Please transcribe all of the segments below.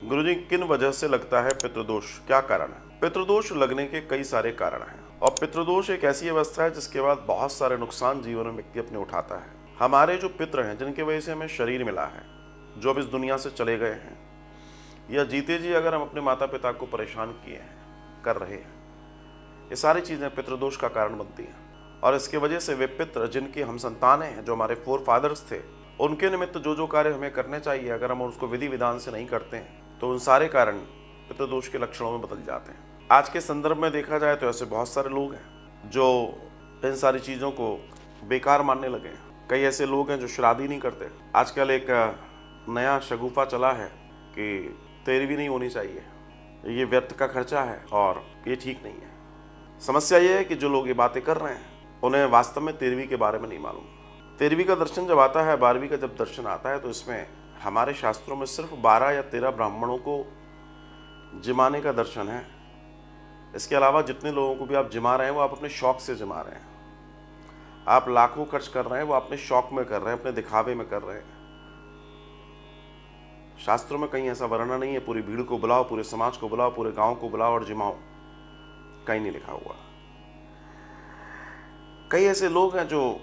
गुरुजी, किन वजह से लगता है पितृदोष, क्या कारण है? पितृदोष लगने के कई सारे कारण हैं और पितृदोष एक ऐसी अवस्था है जिसके बाद बहुत सारे नुकसान जीवन में व्यक्ति अपने उठाता है। हमारे जो पितृ हैं, जिनकी वजह से हमें शरीर मिला है, जो अब इस दुनिया से चले गए हैं, या जीते जी अगर हम अपने माता पिता को परेशान किए हैं, कर रहे हैं, ये सारी चीज़ें पितृदोष का कारण बनती हैं। और इसके वजह से वे पितृ जिनके हम संतानें हैं, जो हमारे फोर फादर्स थे, उनके निमित्त जो जो कार्य हमें करने चाहिए, अगर हम उसको विधि विधान से नहीं करते हैं तो उन सारे कारण पितृदोष के लक्षणों में बदल जाते हैं। आज के संदर्भ में देखा जाए तो ऐसे बहुत सारे लोग हैं जो इन सारी चीज़ों को बेकार मानने लगे हैं। कई ऐसे लोग हैं जो श्राद्ध ही नहीं करते। आजकल एक नया शगुफा चला है कि तेरहवीं नहीं होनी चाहिए, ये व्यर्थ का खर्चा है और ये ठीक नहीं है। समस्या ये है कि जो लोग ये बातें कर रहे हैं उन्हें वास्तव में तेरहवीं के बारे में नहीं मालूम। तेरहवीं का दर्शन जब आता है, 12वीं का जब दर्शन आता है, तो इसमें हमारे शास्त्रों में सिर्फ 12 या 13 ब्राह्मणों को जिमाने का दर्शन है। इसके अलावा जितने लोगों को भी आप जिमा रहे हैं वो आप अपने शौक से जिमा रहे हैं। आप लाखों खर्च कर रहे हैं, वो अपने शौक में कर रहे हैं, अपने दिखावे में कर रहे हैं। शास्त्रों में कहीं ऐसा वर्णन नहीं है पूरी भीड़ को बुलाओ, पूरे समाज को बुलाओ, पूरे गांव को बुलाओ और जिमाओ, कहीं नहीं लिखा हुआ। कई ऐसे लोग हैं जो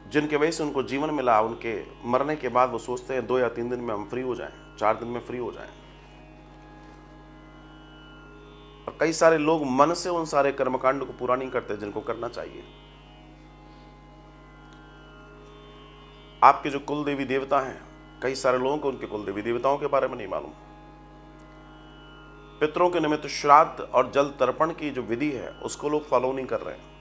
जिनके वजह से उनको जीवन मिला, उनके मरने के बाद वो सोचते हैं 2 या 3 दिन में हम फ्री हो जाएं, 4 दिन में फ्री हो जाएं। और कई सारे लोग मन से उन सारे कर्मकांड को पूरा नहीं करते जिनको करना चाहिए। आपके जो कुल देवी देवता हैं, कई सारे लोगों को उनके कुल देवी देवताओं के बारे में नहीं मालूम। पितरों के निमित्त श्राद्ध और जल तर्पण की जो विधि है उसको लोग फॉलो नहीं कर रहे हैं।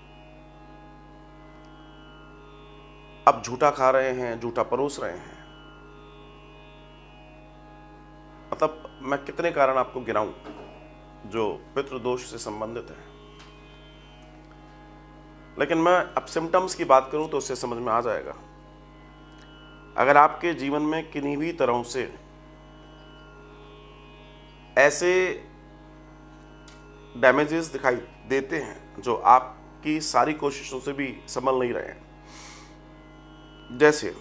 अब झूठा खा रहे हैं, झूठा परोस रहे हैं। मतलब मैं कितने कारण आपको गिनाऊं जो पितृदोष से संबंधित है, लेकिन मैं अब सिम्टम्स की बात करूं तो उससे समझ में आ जाएगा। अगर आपके जीवन में किन्हीं भी तरह से ऐसे डैमेजेस दिखाई देते हैं जो आपकी सारी कोशिशों से भी संभल नहीं रहे हैं, जैसे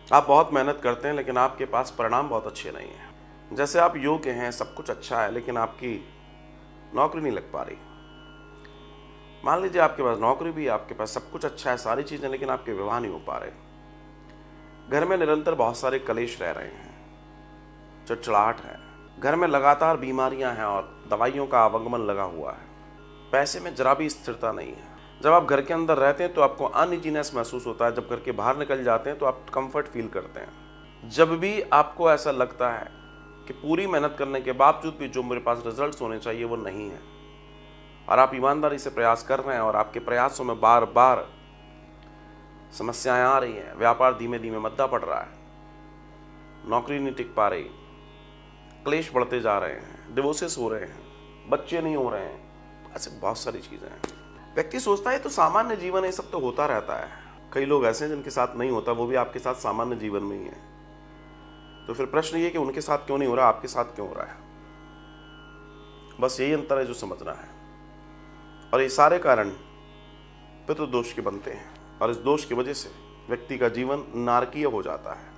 आप बहुत मेहनत करते हैं लेकिन आपके पास परिणाम बहुत अच्छे नहीं हैं, जैसे आप योग्य हैं, सब कुछ अच्छा है, लेकिन आपकी नौकरी नहीं लग पा रही। मान लीजिए आपके पास नौकरी भी, आपके पास सब कुछ अच्छा है, सारी चीज़ें, लेकिन आपके विवाह नहीं हो पा रहे। घर में निरंतर बहुत सारे कलेश रह रहे हैं, चिड़चिड़ाहट है, घर में लगातार बीमारियां हैं और दवाइयों का आवागमन लगा हुआ है, पैसे में जरा भी स्थिरता नहीं है। जब आप घर के अंदर रहते हैं तो आपको अनइजीनेस महसूस होता है, जब घर के बाहर निकल जाते हैं तो आप कंफर्ट फील करते हैं। जब भी आपको ऐसा लगता है कि पूरी मेहनत करने के बावजूद भी जो मेरे पास रिजल्ट्स होने चाहिए वो नहीं है, और आप ईमानदारी से प्रयास कर रहे हैं और आपके प्रयासों में बार बार समस्याएं आ रही हैं, व्यापार धीमे धीमे मद्दा पड़ रहा है, नौकरी नहीं टिक पा रही, क्लेश बढ़ते जा रहे हैं, डिवोर्सेस हो रहे हैं, बच्चे नहीं हो रहे हैं, ऐसे बहुत सारी चीज़ें हैं। व्यक्ति सोचता है तो सामान्य जीवन है, सब तो होता रहता है। कई लोग ऐसे हैं जिनके साथ नहीं होता, वो भी आपके साथ सामान्य जीवन में ही है। तो फिर प्रश्न ये कि उनके साथ क्यों नहीं हो रहा, आपके साथ क्यों हो रहा है? बस यही अंतर है जो समझना है। और ये सारे कारण पितृदोष के बनते हैं और इस दोष की वजह से व्यक्ति का जीवन नारकीय हो जाता है।